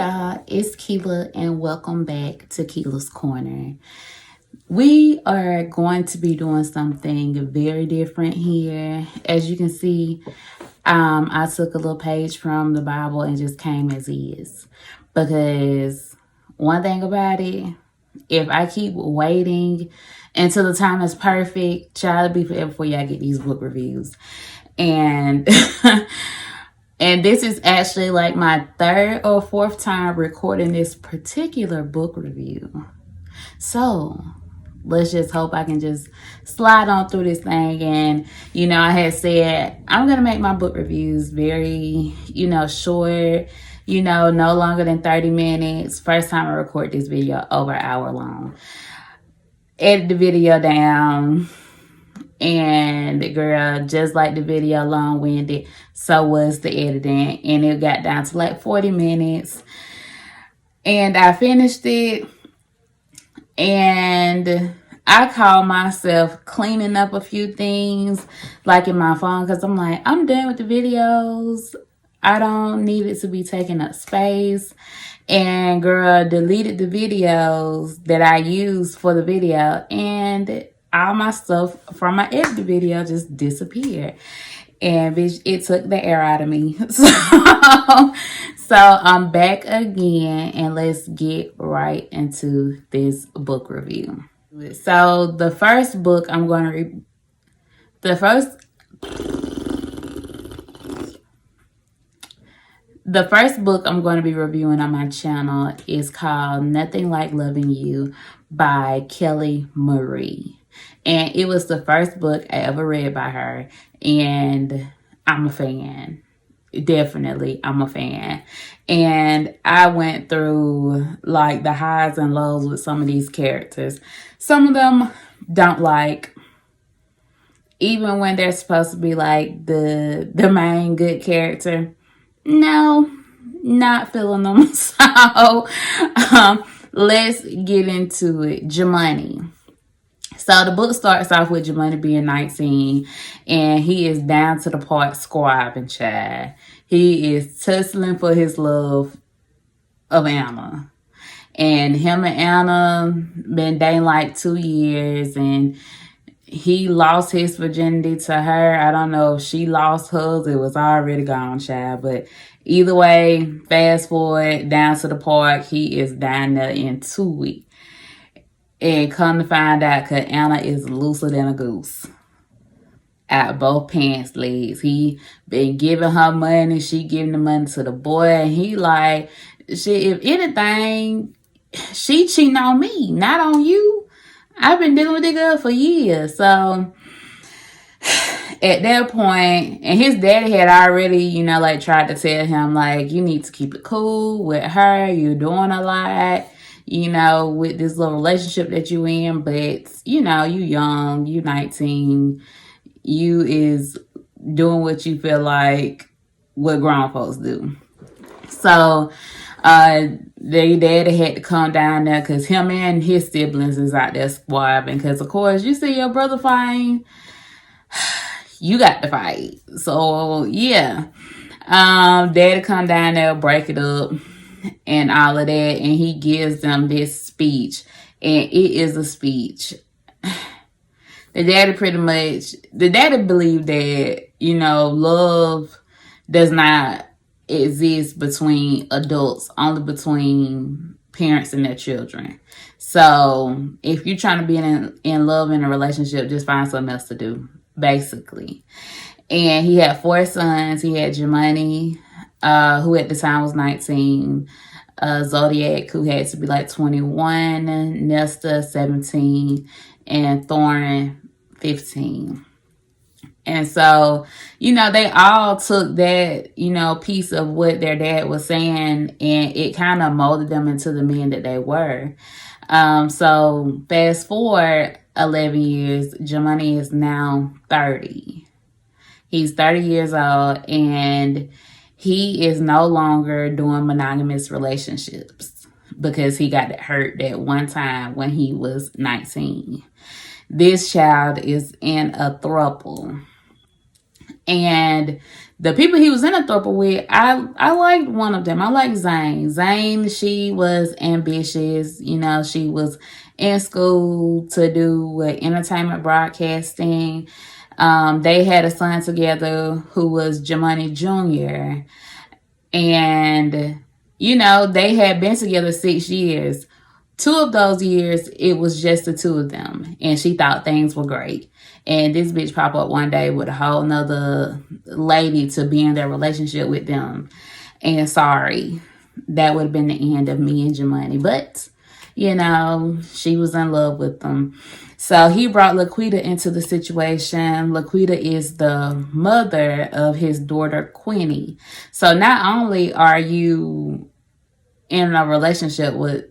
y'all, it's Keela and welcome back to Keela's Corner. We are going to be doing something very different here. As you can see, I took a little page from the Bible and just came as is. Because one thing about it, if I keep waiting until the time is perfect, child, it'll be forever before y'all get these book reviews. And and this is actually like my third or fourth time recording this particular book review. So let's just hope I can just slide on through this thing. And, I had said I'm going to make my book reviews very, short, no longer than 30 minutes. First time I record this video, over an hour long. Edit the video down. And girl, just like the video long-winded, so was the editing. And it got down to like 40 minutes. And I finished it. And I call myself cleaning up a few things, like in my phone, because I'm like, I'm done with the videos. I don't need it to be taking up space. And girl, deleted the videos that I used for the video. And all my stuff from my edited video just disappeared. And bitch, it took the air out of me. So I'm back again, and let's get right into this book review. So the first book I'm going to the first book I'm going to be reviewing on my channel is called Nothing Like Loving You by Kelly Marie. And it was the first book I ever read by her. And I'm a fan. Definitely, I'm a fan. And I went through like the highs and lows with some of these characters. Some of them don't like, even when they're supposed to be like the main good character. No, not feeling them. So let's get into it. Jemani. So the book starts off with Jemani being 19, and he is down to the part squabbing, child. He is tussling for his love of Anna. And him and Anna been dating like 2 years, and he lost his virginity to her. I don't know if she lost hers. It was already gone, child. But either way, fast forward down to the park. He is down there in 2 weeks. And come to find out, because Anna is looser than a goose at both pants legs. He been giving her money. She giving the money to the boy. And he like, shit, if anything, she cheating on me, not on you. I've been dealing with this girl for years. So at that point, and his daddy had already, like tried to tell him, like, you need to keep it cool with her. You're doing a lot, with this little relationship that you in. But, you young, you 19. You is doing what you feel like what grown folks do. So their daddy had to come down there because him and his siblings is out there squabbing. Because, of course, you see your brother fighting, you got to fight. So, yeah. Daddy come down there, break it up, and all of that. And he gives them this speech. And it is a speech. The daddy believed that, love does not exist between adults, only between parents and their children. So if you're trying to be in love in a relationship, just find something else to do, basically. And he had 4 sons. He had Jemani, who at the time was 19, Zodiac, who had to be like 21, Nesta, 17, and Thorn, 15. And so, they all took that, piece of what their dad was saying, and it kind of molded them into the men that they were. So fast forward 11 years, Jemani is now 30. He's 30 years old, and he is no longer doing monogamous relationships because he got hurt that one time when he was 19. This child is in a throuple. And the people he was in a throuple with, I liked one of them. I liked Zane. Zane, she was ambitious. You know, she was in school to do entertainment broadcasting. They had a son together who was Jamani Jr. And, you know, they had been together 6 years. 2 of those years, it was just the 2 of them. And she thought things were great. And this bitch pop up one day with a whole nother lady to be in their relationship with them. And sorry, that would have been the end of me and Jamani. But, you know, she was in love with them. So he brought Laquita into the situation. Laquita is the mother of his daughter, Quinny. So not only are you in a relationship with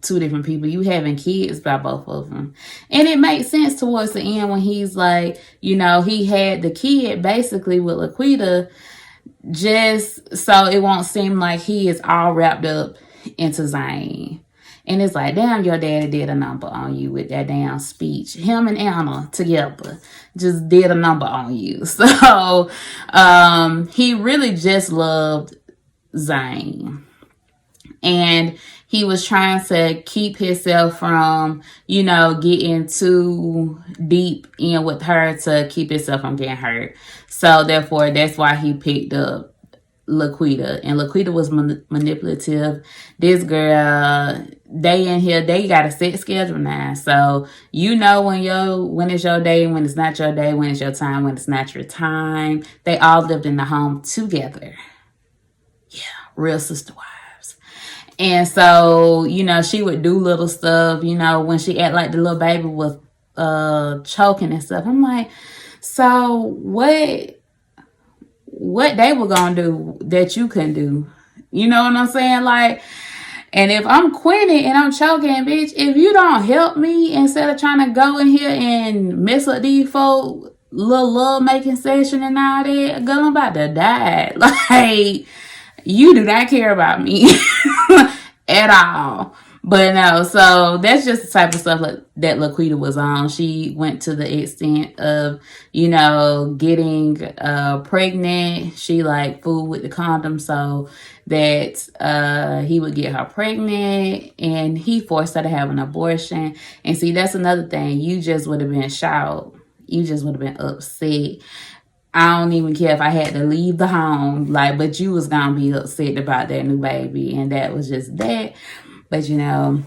2 different people, you having kids by both of them. And it makes sense towards the end when he's like, you know, he had the kid basically with Laquita just so it won't seem like he is all wrapped up into Zane. And it's like, damn, your daddy did a number on you with that damn speech. Him and Anna together just did a number on you. So he really just loved Zane. And he was trying to keep himself from, you know, getting too deep in with her to keep himself from getting hurt. So therefore, that's why he picked up Laquita. And Laquita was manipulative. This girl, they in here, they got a set schedule now. So you know when it's your day, when it's not your day, when it's your time, when it's not your time. They all lived in the home together. Yeah, real sister wives. And so, you know, she would do little stuff, you know, when she act like the little baby was choking and stuff. I'm like, so what they were gonna do that you couldn't do? You know what I'm saying? Like, and if I'm Quinny and I'm choking, bitch, if you don't help me instead of trying to go in here and mess up these folks little love making session and all that, girl, I'm about to die. Like, you do not care about me at all. But no, so that's just the type of stuff that Laquita was on. She went to the extent of, you know, getting pregnant. She like fooled with the condom so that he would get her pregnant, and he forced her to have an abortion. And see, that's another thing. You just would have been shocked. You just would have been upset. I don't even care if I had to leave the home, like, but you was gonna be upset about that new baby, and that was just that. But you know,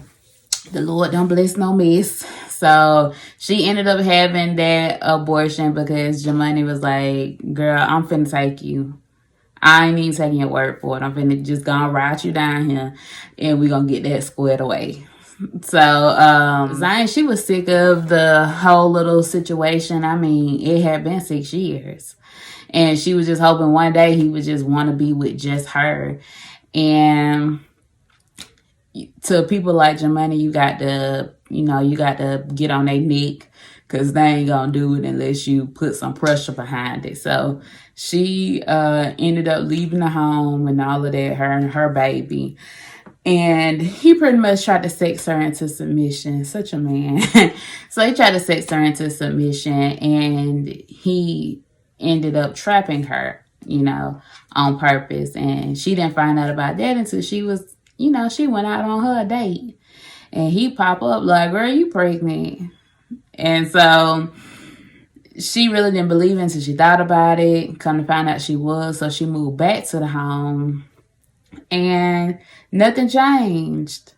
the Lord don't bless no mess. So she ended up having that abortion because Jamani was like, girl, I'm finna take you. I ain't even taking your word for it. I'm finna just gonna ride you down here and we gonna get that squared away. So Zion, she was sick of the whole little situation. I mean, it had been 6 years. And she was just hoping one day he would just want to be with just her. And to people like Jamani, you got to get on their neck because they ain't going to do it unless you put some pressure behind it. So she ended up leaving the home and all of that, her and her baby. And he pretty much tried to sex her into submission. Such a man. So he tried to sex her into submission, and he ended up trapping her, you know, on purpose. And she didn't find out about that until she was, you know, she went out on her date. And he popped up like, girl, you pregnant. And so she really didn't believe it until she thought about it. Come to find out she was. So she moved back to the home. And nothing changed.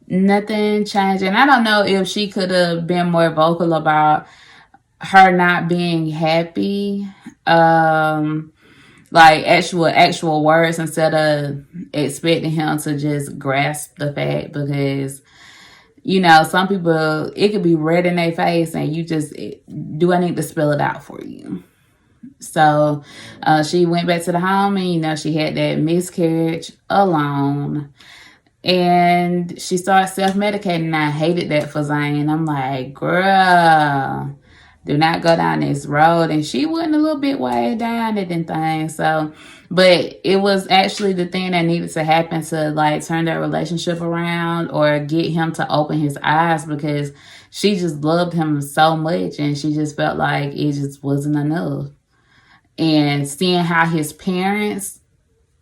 Nothing changed. And I don't know if she could have been more vocal about her not being happy. Like actual words instead of expecting him to just grasp the fact, because, you know, some people, it could be red in their face and you just, do I need to spell it out for you? So she went back to the home and, you know, she had that miscarriage alone. And she started self-medicating. I hated that for Zane. I'm like, girl, do not go down this road. And she went a little bit way down it and things. So, but it was actually the thing that needed to happen to like turn that relationship around or get him to open his eyes, because she just loved him so much and she just felt like it just wasn't enough. and seeing how his parents,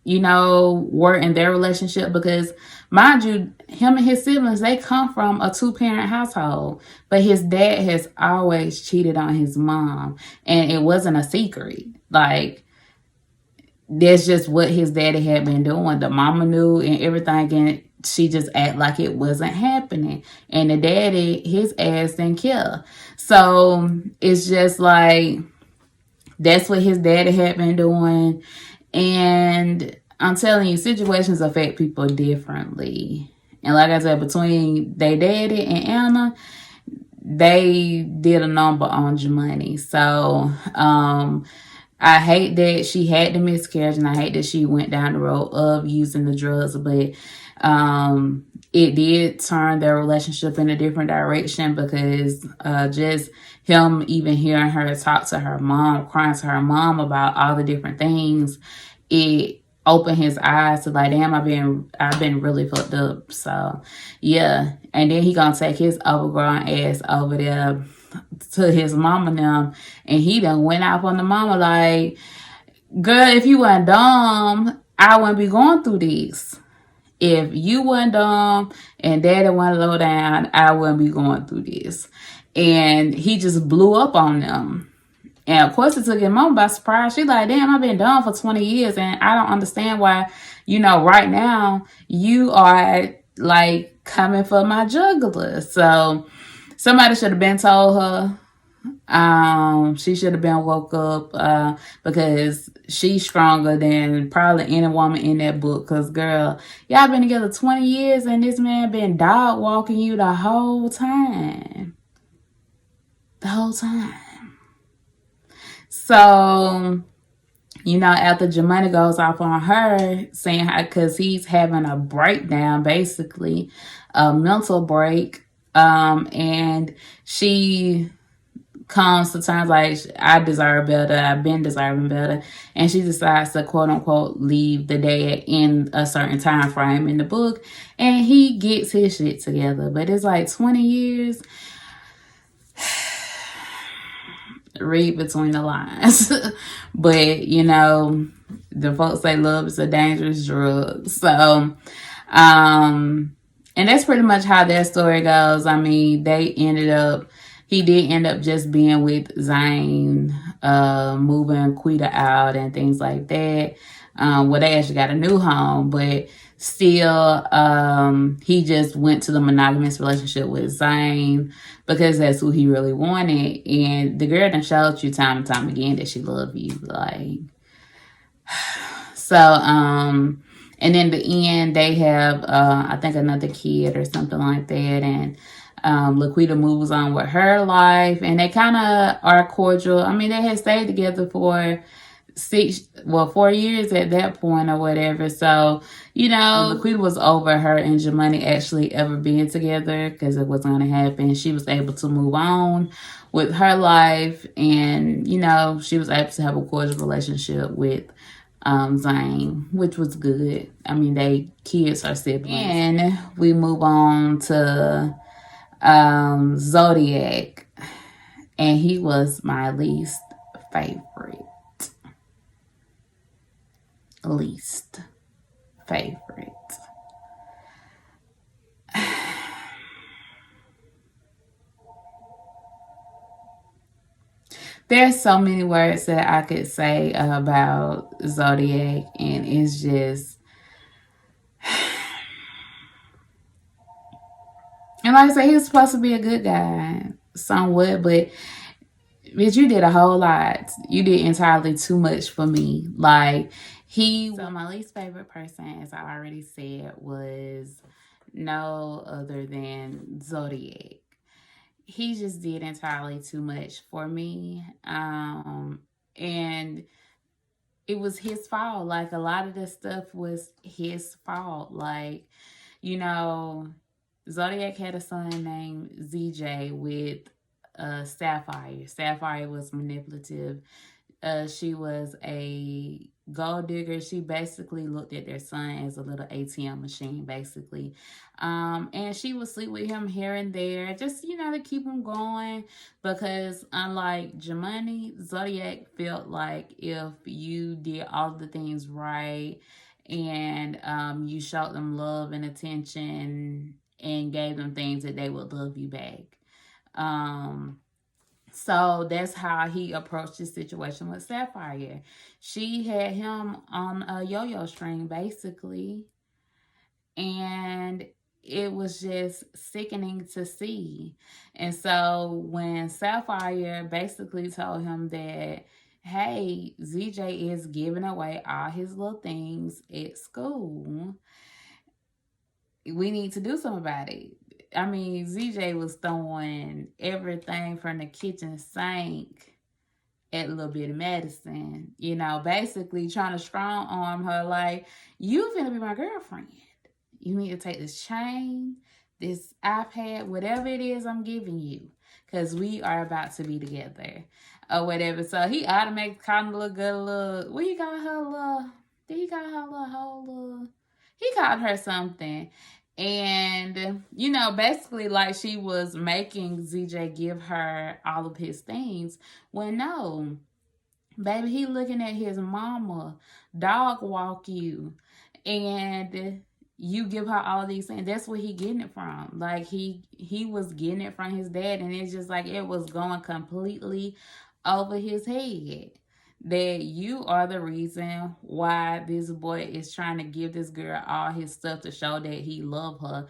you know, were in their relationship, because mind you, him and his siblings, they come from a 2-parent household, but his dad has always cheated on his mom, and it wasn't a secret. Like, that's just what his daddy had been doing. The mama knew and everything, and she just act like it wasn't happening. And the daddy, his ass didn't care. So it's just like, that's what his daddy had been doing. And I'm telling you, situations affect people differently. And like I said, between their daddy and Anna, they did a number on Jemani. So I hate that she had the miscarriage, and I hate that she went down the road of using the drugs, but it did turn their relationship in a different direction, because just him even hearing her talk to her mom, crying to her mom about all the different things, it opened his eyes to like, damn, I've been really fucked up. So yeah. And then he gonna take his overgrown ass over there to his mama now, and he done went off on the mama like, girl, if you weren't dumb, I wouldn't be going through this. If you weren't dumb and daddy wasn't low down, I wouldn't be going through this. And he just blew up on them. And of course, it took his mom by surprise. She like, damn, I've been dumb for 20 years, and I don't understand why, you know, right now you are like coming for my jugular. So somebody should have been told her. She should have been woke up because she's stronger than probably any woman in that book. Cause girl, y'all been together 20 years, and this man been dog walking you the whole time. The whole time. So, you know, after Jemani goes off on her, saying how, because he's having a breakdown, basically, a mental break, and she comes to terms like, I deserve better, I've been deserving better, and she decides to quote unquote leave the dad in a certain time frame in the book, and he gets his shit together. But it's like 20 years. Read between the lines. But you know, the folks say love is a dangerous drug. So and that's pretty much how their story goes. I mean, he did end up just being with Zane, moving Quita out and things like that. Well, they actually got a new home, but still, he just went to the monogamous relationship with Zane because that's who he really wanted. And the girl done showed you time and time again that she loved you. Like, so, and in the end, they have, I think, another kid or something like that. And Laquita moves on with her life, and they kind of are cordial. I mean, they had stayed together for 4 years at that point or whatever. So, you know, Laquita was over her and Jemani actually ever being together, because it wasn't going to happen. She was able to move on with her life, and, you know, she was able to have a cordial relationship with Zane, which was good. I mean, they kids are siblings. And we move on to Zodiac, and he was my least favorite. There's so many words that I could say about Zodiac, and it's just, and like I said, he was supposed to be a good guy, somewhat, but you did a whole lot. You did entirely too much for me. Like, so my least favorite person, as I already said, was no other than Zodiac. He just did entirely too much for me. And it was his fault. Like, a lot of this stuff was his fault. Like, you know, Zodiac had a son named ZJ with Sapphire. Sapphire was manipulative. She was a gold digger. She basically looked at their son as a little ATM machine, basically. And she would sleep with him here and there, just, to keep him going. Because unlike Jemani, Zodiac felt like if you did all the things right and you showed them love and attention and gave them things, that they would love you back. So that's how he approached the situation with Sapphire. She had him on a yo-yo string, basically, and it was just sickening to see. And so when Sapphire basically told him that, hey, ZJ is giving away all his little things at school, we need to do something about it. I mean, ZJ was throwing everything from the kitchen sink at a little bit of Madison, basically trying to strong arm her like, you finna be my girlfriend. You need to take this chain, this iPad, whatever it is I'm giving you, because we are about to be together or whatever. So he automatically called a little good what he got her little, did he call her little whole little, he called her something. And, basically like she was making ZJ give her all of his things. When no, baby, he looking at his mama dog walk you and you give her all these things. That's where he getting it from. Like he was getting it from his dad, and it's just like it was going completely over his head. That you are the reason why this boy is trying to give this girl all his stuff to show that he love her,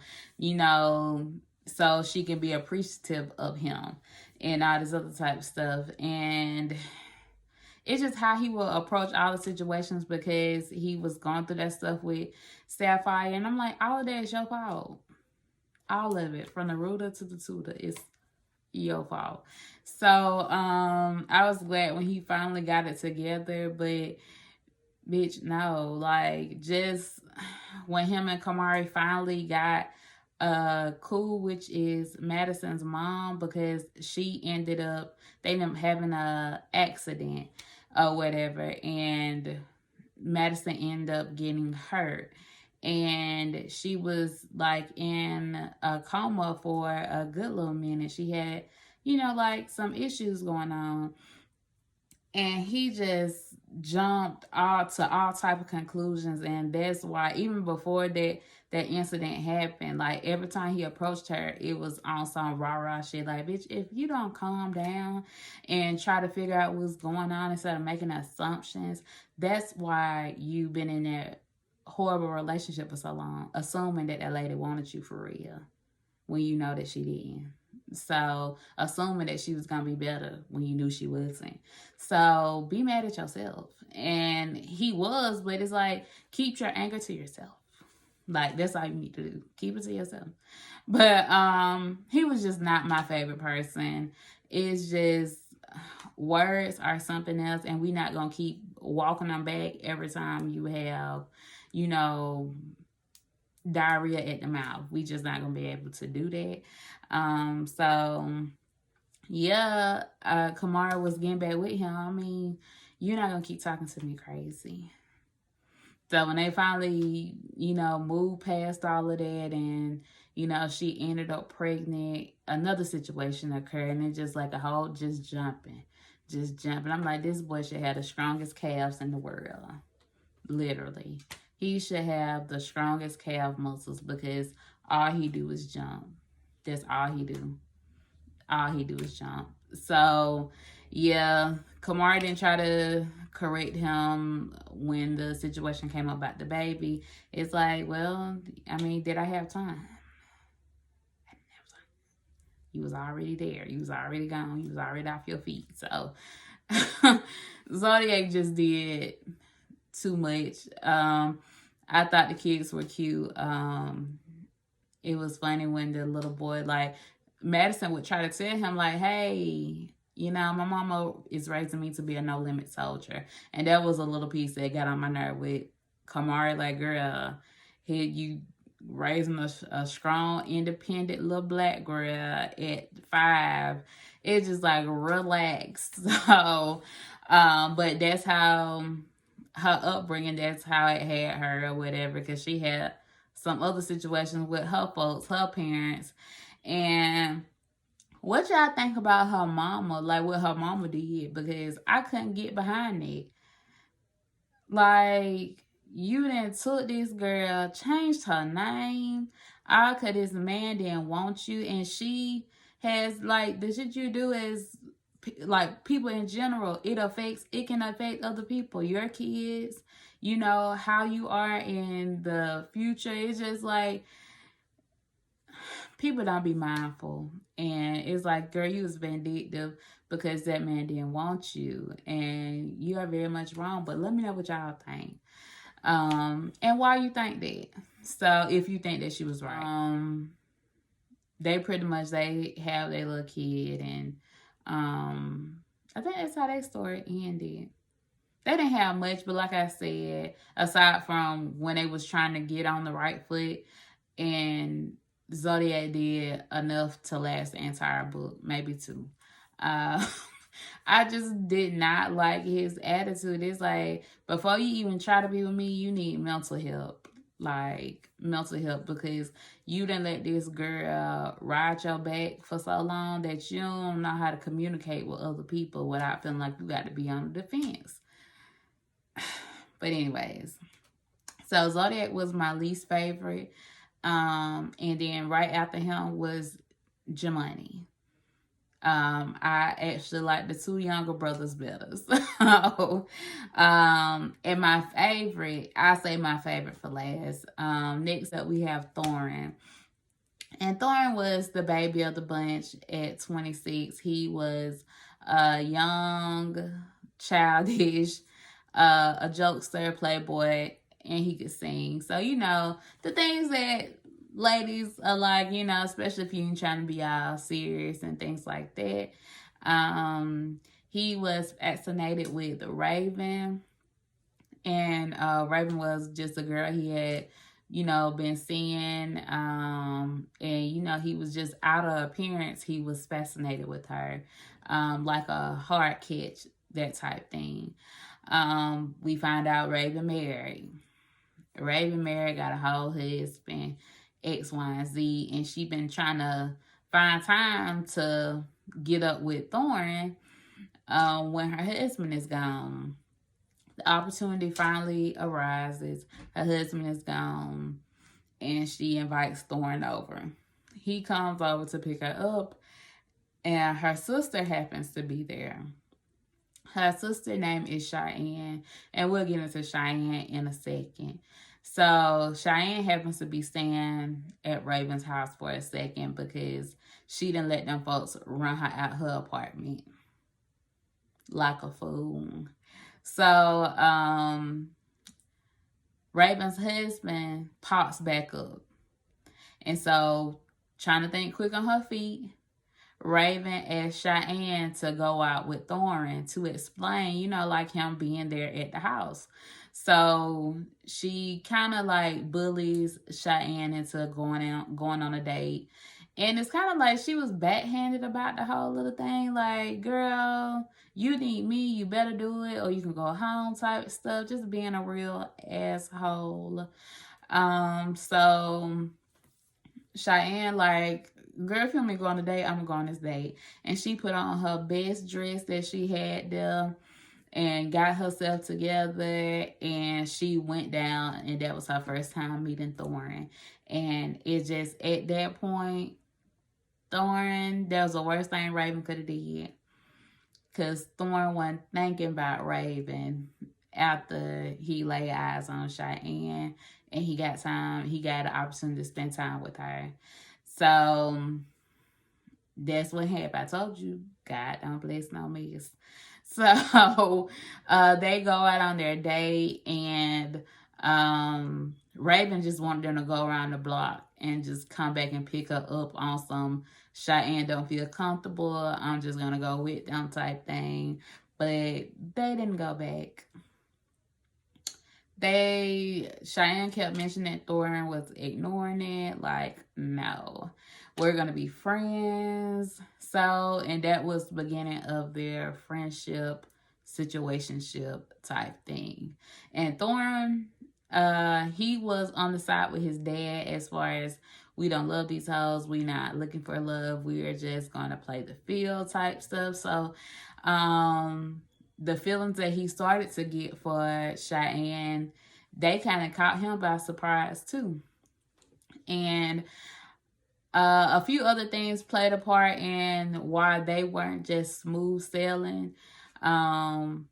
so she can be appreciative of him and all this other type of stuff. And it's just how he will approach all the situations, because he was going through that stuff with Sapphire. And I'm like, all of that is your fault. All of it, from the rooter to the tutor, is your fault. So I was glad when he finally got it together, but bitch, no, like, just when him and Kamari finally got cool, which is Madison's mom, because they ended up having a accident or whatever, and Madison ended up getting hurt. And she was like in a coma for a good little minute. She had, like some issues going on. And he just jumped to all type of conclusions. And that's why even before that incident happened, like every time he approached her, it was on some rah-rah shit. Like, bitch, if you don't calm down and try to figure out what's going on instead of making assumptions, that's why you've been in that horrible relationship for so long, assuming that lady wanted you for real when you know that she didn't. So assuming that she was gonna be better when you knew she wasn't. So be mad at yourself. And he was, but it's like, keep your anger to yourself. Like, that's all you need to do. Keep it to yourself. But he was just not my favorite person. It's just, words are something else, and we're not gonna keep walking them back every time you have, diarrhea at the mouth. We just not gonna be able to do that. So yeah, Kamara was getting back with him. I mean, you're not gonna keep talking to me crazy. So when they finally, moved past all of that, and she ended up pregnant, another situation occurred, and it's just like a whole just jumping. I'm like, this boy should have the strongest calves in the world. Literally. He should have the strongest calf muscles, because all he do is jump. That's all he do. All he do is jump. So, yeah, Kamari didn't try to correct him when the situation came up about the baby. It's like, well, I mean, did I have time? You was already there. You was already gone. You was already off your feet. So, Zodiac just did too much. I thought the kids were cute. It was funny when the little boy, like, Madison would try to tell him, like, hey, my mama is raising me to be a no-limit soldier. And that was a little piece that got on my nerve with Kamari. Like, girl, here you raising a strong, independent little black girl at 5. It's just like, relax. So, But that's how her upbringing, that's how it had her or whatever, because she had some other situations with her folks, her parents. And what y'all think about her mama, like what her mama did? Because I couldn't get behind it. Like, you done took this girl, changed her name, all because this man didn't want you, and she has, like, the shit you do is, like, people in general, it can affect other people, your kids, you know, how you are in the future. It's just like, people don't be mindful. And it's like, girl, you was vindictive because that man didn't want you. And you are very much wrong. But let me know what y'all think. And why you think that. So if you think that she was right. They pretty much, they have their little kid, and I think that's how their story ended. They didn't have much, but like I said, aside from when they was trying to get on the right foot, and Zodiac did enough to last the entire book, maybe two. Uh, I just did not like his attitude. It's like, before you even try to be with me, you need mental help. Like, mental help, because you didn't let this girl ride your back for so long that you don't know how to communicate with other people without feeling like you got to be on the defense. But anyways, so Zodiac was my least favorite. And then right after him was Jemani. I actually like the two younger brothers better. So, and my favorite, I say my favorite for last. Next up we have Thorin. And Thorin was the baby of the bunch at 26. He was a young, childish, a jokester, playboy, and he could sing. So, you know, the things that ladies are like, you know, especially if you ain't trying to be all serious and things like that. He was fascinated with Raven. And Raven was just a girl he had, you know, been seeing. And, you know, he was just, out of appearance, he was fascinated with her. Like a hard catch, that type thing. We find out Raven married. Raven married, got a whole husband, X, Y, and Z, and she been trying to find time to get up with Thorin when her husband is gone. The opportunity finally arises. Her husband is gone, and she invites Thorin over. He comes over to pick her up, and her sister happens to be there. Her sister name is Cheyenne, and we'll get into Cheyenne in a second. So Cheyenne happens to be staying at Raven's house for a second because she didn't let them folks run her out her apartment like a fool. So Raven's husband pops back up. And so, trying to think quick on her feet, Raven asked Cheyenne to go out with Thorin to explain, you know, like him being there at the house. So she kind of like bullies Cheyenne into going on a date. And it's kind of like she was backhanded about the whole little thing. Like, girl, you need me, you better do it, or you can go home type stuff. Just being a real asshole. So Cheyenne, like, girl, if you want me to go on a date, I'm going to go on this date. And she put on her best dress that she had there and got herself together, and she went down, and that was her first time meeting Thorin. And it just, at that point, Thorin, that was the worst thing Raven could have did. Because Thorin wasn't thinking about Raven after he laid eyes on Cheyenne, and he got an opportunity to spend time with her. So that's what happened. I told you, God don't bless no mess. So they go out on their date, and Raven just wanted them to go around the block and just come back and pick her up on some Cheyenne don't feel comfortable, I'm just gonna go with them type thing. But they didn't go back. Cheyenne kept mentioning that Thorin was ignoring it, like, no, we're gonna be friends. So, and that was the beginning of their friendship situationship type thing. And Thorn, he was on the side with his dad as far as, we don't love these hoes, we not looking for love, we are just gonna play the field type stuff. So the feelings that he started to get for Cheyenne, they kind of caught him by surprise too. And a few other things played a part in why they weren't just smooth sailing.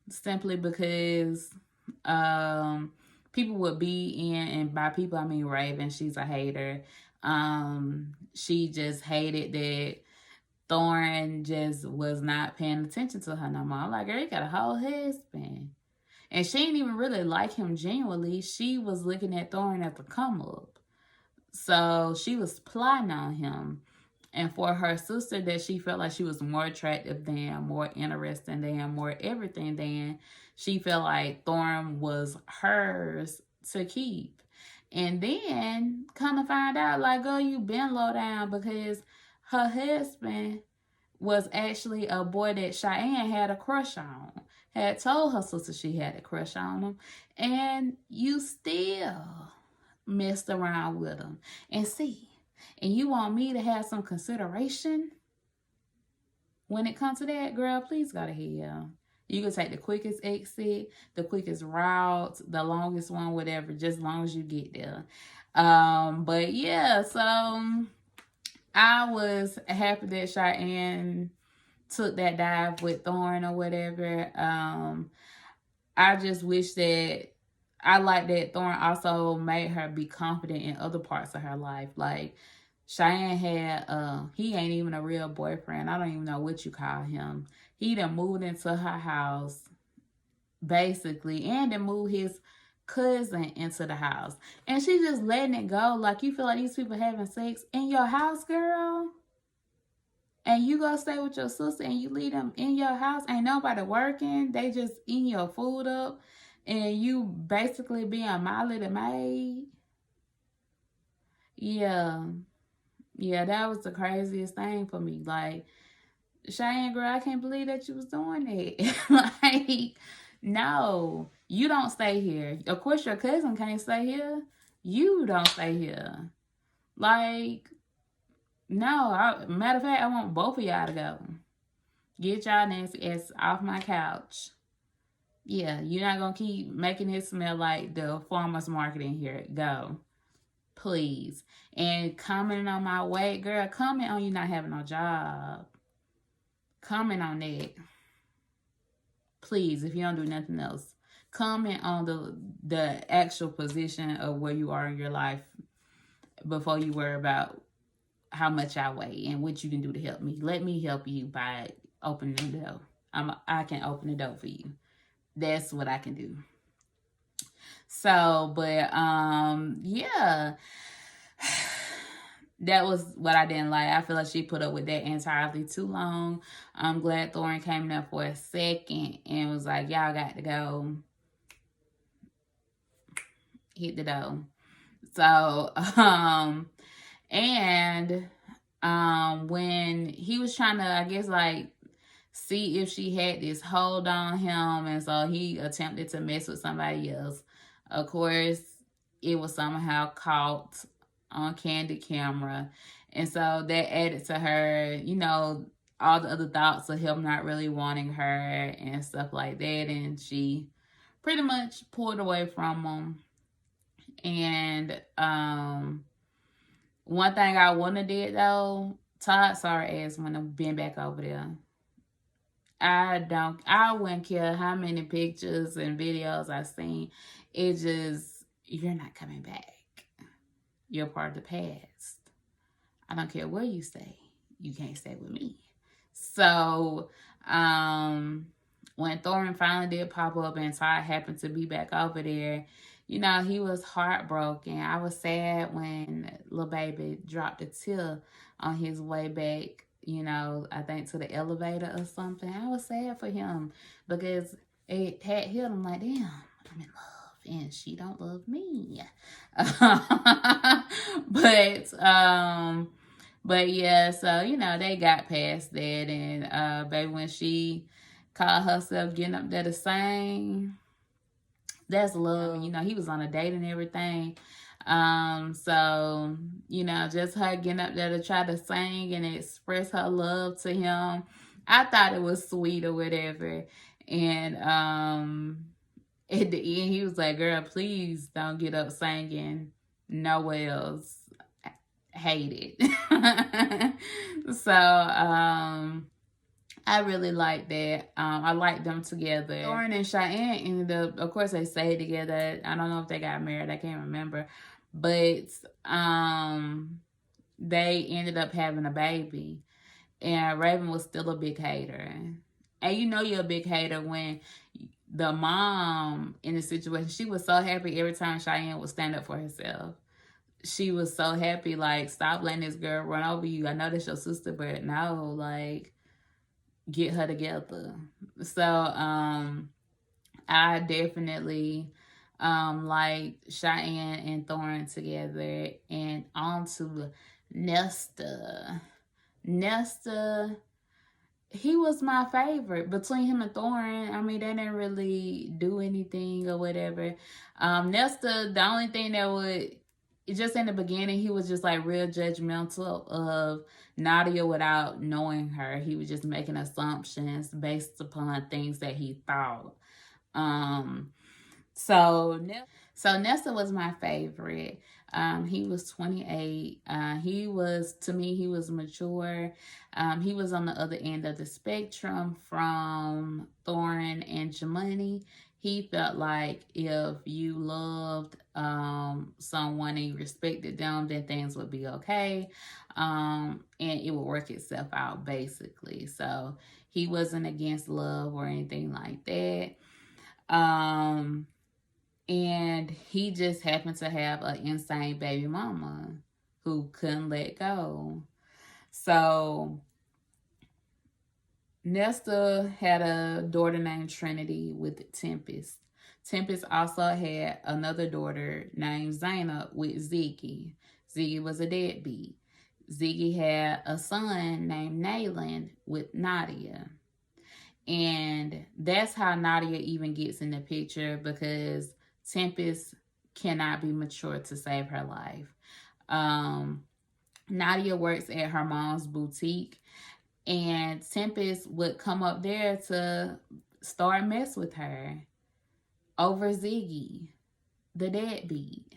Simply because people would be in, and by people I mean Raven, she's a hater. She just hated that Thorn just was not paying attention to her no more. I'm like, girl, you got a whole husband. And she didn't even really like him genuinely. She was looking at Thorn as a come up. So she was plotting on him. And for her sister, that she felt like she was more attractive than, more interesting than, more everything than, she felt like Thorn was hers to keep. And then kind of find out, like, girl, you been low down, because her husband was actually a boy that Cheyenne had a crush on. Had told her sister she had a crush on him. And you still messed around with him. And see, and you want me to have some consideration when it comes to that, girl, please go to hell. You can take the quickest exit, the quickest route, the longest one, whatever, just as long as you get there. But yeah, so I was happy that Cheyenne took that dive with Thorn or whatever. I just wish that, I like that Thorn also made her be confident in other parts of her life. Like, Cheyenne had, he ain't even a real boyfriend. I don't even know what you call him. He done moved into her house, basically, and then moved his cousin into the house. And she just letting it go. Like, you feel like these people having sex in your house, girl? And you go stay with your sister and you leave them in your house? Ain't nobody working. They just eating your food up. And you basically being my little maid. Yeah. Yeah, that was the craziest thing for me. Like, Cheyenne, girl, I can't believe that you was doing that. Like, no, you don't stay here. Of course, your cousin can't stay here. You don't stay here. Like, no. Matter of fact, I want both of y'all to go. Get y'all nasty ass off my couch. Yeah, you're not going to keep making it smell like the farmer's market in here. Go. Please. And commenting on my weight, girl, comment on you not having no job. Comment on that. Please, if you don't do nothing else. Comment on the actual position of where you are in your life before you worry about how much I weigh and what you can do to help me. Let me help you by opening the door. I can open the door for you. That's what I can do. So, but yeah, that was what I didn't like. I feel like she put up with that entirely too long. I'm glad Thorn came there for a second and was like, y'all got to go. Hit the door. So, when he was trying to, I guess, like, see if she had this hold on him, and so he attempted to mess with somebody else. Of course, it was somehow caught on candid camera. And so that added to her, all the other thoughts of him not really wanting her and stuff like that. And she pretty much pulled away from him. And one thing I wouldn't have did, though, Todd sorry ass wouldn't have been back over there. I wouldn't care how many pictures and videos I've seen. It just, you're not coming back. You're part of the past. I don't care where you stay. You can't stay with me. So, when Thorn finally did pop up and Todd happened to be back over there, he was heartbroken. I was sad when Lil Baby dropped a tear on his way back, I think to the elevator or something. I was sad for him because it had hit him like, damn, I'm in love and she don't love me. But yeah, so, they got past that. And baby, when she call herself getting up there to sing. That's love. You know, he was on a date and everything. So, you know, just her getting up there to try to sing and express her love to him. I thought it was sweet or whatever. And at the end, he was like, girl, please don't get up singing nowhere else. Hate it. So, I really like that. I like them together. Thorin and Cheyenne ended up, of course, they stayed together. I don't know if they got married. I can't remember. But they ended up having a baby. And Raven was still a big hater. And you know you're a big hater when the mom in the situation, she was so happy every time Cheyenne would stand up for herself. She was so happy, like, stop letting this girl run over you. I know that's your sister, but no, like, get her together. So I definitely like Cheyenne and Thorin together. And on to Nesta. Nesta, he was my favorite. Between him and Thorin, I mean, they didn't really do anything or whatever. Nesta, the only thing that would, just in the beginning, he was just like real judgmental of Nadia without knowing her. He was just making assumptions based upon things that he thought. So Nesta was my favorite. He was 28. He was, to me, he was mature. He was on the other end of the spectrum from Thorin and Jamani. He felt like if you loved someone and you respected them, then things would be okay. And it would work itself out, basically. So he wasn't against love or anything like that. And he just happened to have an insane baby mama who couldn't let go. So Nesta had a daughter named Trinity with Tempest. Tempest also had another daughter named Zaina with Ziggy. Ziggy was a deadbeat. Ziggy had a son named Nayland with Nadia. And that's how Nadia even gets in the picture, because Tempest cannot be mature to save her life. Nadia works at her mom's boutique, and Tempest would come up there to start mess with her over Ziggy, the deadbeat.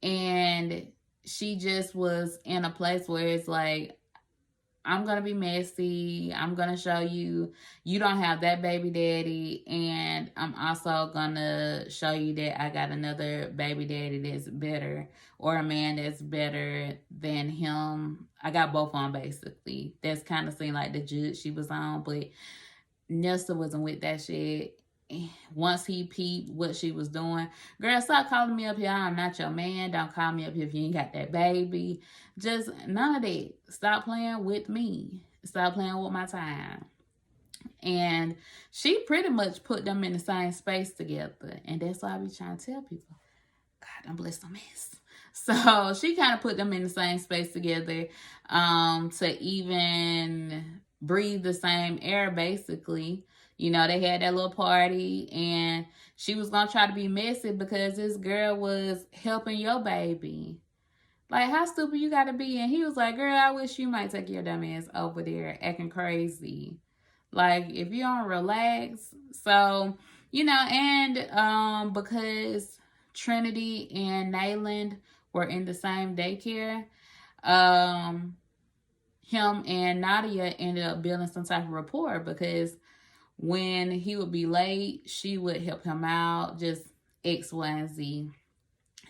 And she just was in a place where it's like, I'm going to be messy. I'm going to show you don't have that baby daddy. And I'm also going to show you that I got another baby daddy that's better, or a man that's better than him. I got both on, basically. That's kind of seemed like the judge she was on. But Nesta wasn't with that shit. Once he peeped what she was doing, girl, stop calling me up here. I'm not your man. Don't call me up here if you ain't got that baby. Just none of that. Stop playing with me. Stop playing with my time. And she pretty much put them in the same space together. And that's why I be trying to tell people, God, I'm blessed a mess. So she kind of put them in the same space together to even breathe the same air, basically. You know, they had that little party, and she was going to try to be messy because this girl was helping your baby. Like, how stupid you got to be? And he was like, girl, I wish you might take your dumb ass over there acting crazy. Like, if you don't relax. So, you know, and because Trinity and Nayland were in the same daycare, him and Nadia ended up building some type of rapport, because when he would be late, she would help him out, just X, Y, and Z.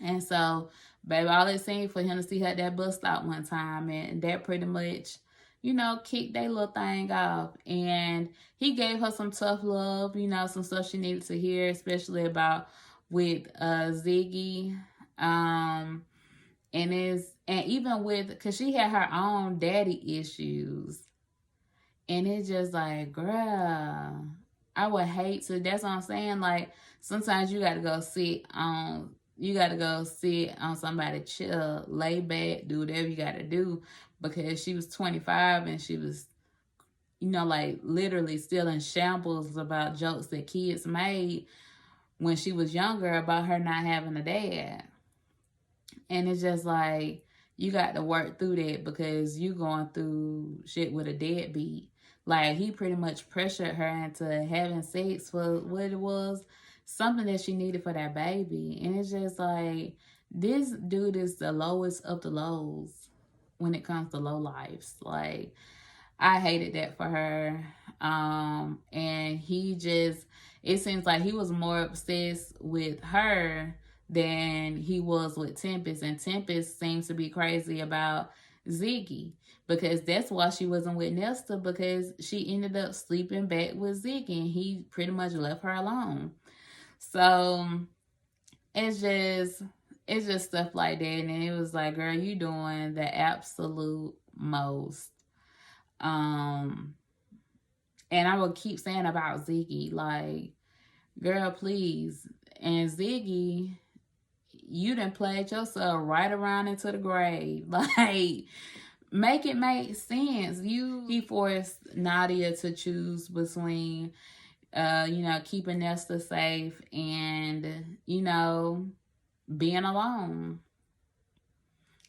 And so, baby, all it seemed for him to see her at that bus stop one time, and that pretty much, you know, kicked that little thing off. And he gave her some tough love, you know, some stuff she needed to hear, especially about with Ziggy. And even with, because she had her own daddy issues. And it's just like, girl, I would hate to. That's what I'm saying. Like, sometimes you got to go sit on somebody's chair, lay back, do whatever you got to do. Because she was 25 and she was you know, like literally still in shambles about jokes that kids made when she was younger about her not having a dad. And it's just like, you got to work through that because you going through shit with a deadbeat. Like, he pretty much pressured her into having sex for what it was, something that she needed for that baby. And it's just like, this dude is the lowest of the lows when it comes to low lives. Like, I hated that for her. And he just, it seems like he was more obsessed with her than he was with Tempest. And Tempest seems to be crazy about Ziggy because that's why she wasn't with Nesta, because she ended up sleeping back with Ziggy and he pretty much left her alone. So it's just stuff like that. And it was like, girl, you doing the absolute most. And I will keep saying about Ziggy, like, girl, please. And Ziggy, you done played yourself right around into the grave. Like, make it make sense. He forced Nadia to choose between, keeping Nesta safe and, being alone.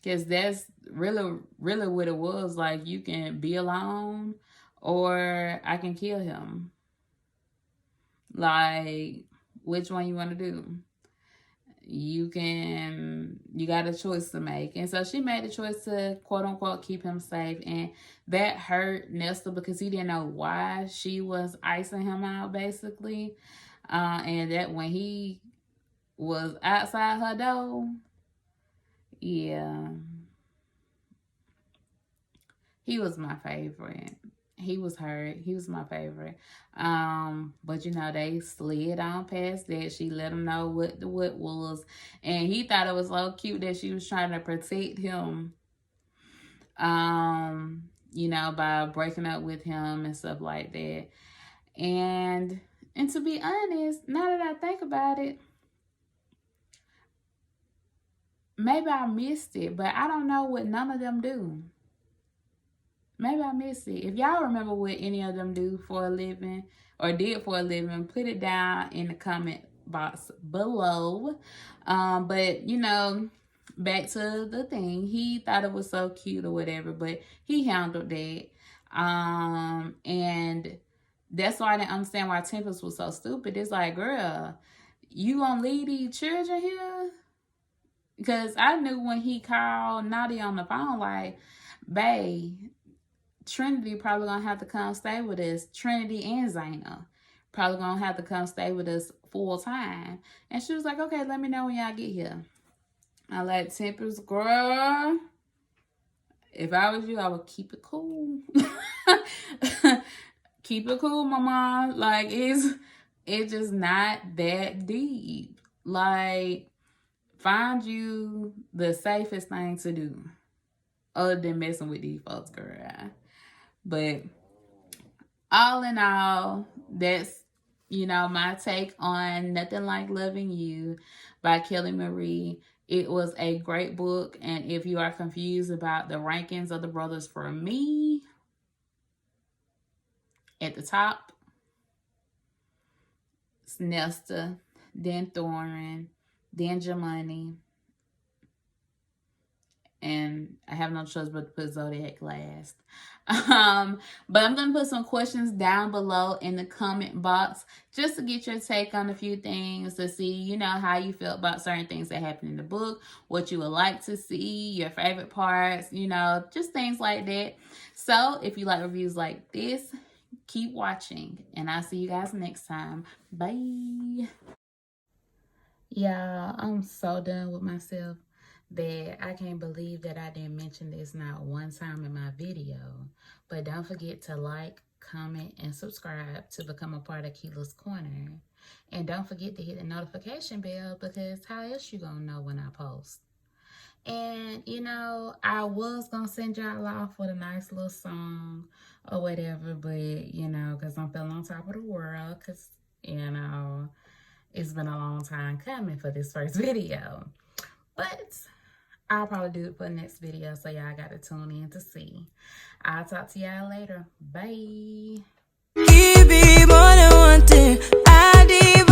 Because that's really, really what it was. Like, you can be alone or I can kill him. Like, which one you want to do? You got a choice to make. And so she made the choice to, quote unquote, keep him safe. And that hurt Nesta because he didn't know why she was icing him out, basically. And that when he was outside her door, yeah, he was my favorite. He was hurt. He was my favorite. But they slid on past that. She let him know what the what was. And he thought it was so cute that she was trying to protect him. By breaking up with him and stuff like that. And to be honest, now that I think about it, maybe I missed it, but I don't know what none of them do. Maybe I missed it. If y'all remember what any of them do for a living or did for a living, put it down in the comment box below. But back to the thing. He thought it was so cute or whatever, but he handled that. And that's why I didn't understand why Tempest was so stupid. It's like, girl, you gonna leave these children here? Because I knew when he called Nadia on the phone, like, babe, Trinity probably gonna have to come stay with us. Trinity and Zaina probably gonna have to come stay with us full time. And she was like, okay, let me know when y'all get here. I like Tempest, girl. If I was you, I would keep it cool. Keep it cool, mama. Like, it's just not that deep. Like, find you the safest thing to do other than messing with these folks, girl. But all in all, that's, my take on Nothing Like Loving You by Kelly Marie. It was a great book. And if you are confused about the rankings of the brothers, for me, at the top, it's Nesta, then Thorin, then Jemani, and I have no choice but to put Zodiac last. But I'm going to put some questions down below in the comment box just to get your take on a few things, to see, how you feel about certain things that happen in the book, what you would like to see, your favorite parts, just things like that. So if you like reviews like this, keep watching, and I'll see you guys next time. Bye. Y'all, I'm so done with myself that I can't believe that I didn't mention this not one time in my video. But don't forget to like, comment, and subscribe to become a part of Keela's Corner. And don't forget to hit the notification bell, because how else you gonna know when I post? And, I was gonna send y'all off with a nice little song or whatever, but, because I'm feeling on top of the world, because, it's been a long time coming for this first video. But I'll probably do it for the next video, so y'all got to tune in to see. I'll talk to y'all later. Bye. He be more than one thing. I did.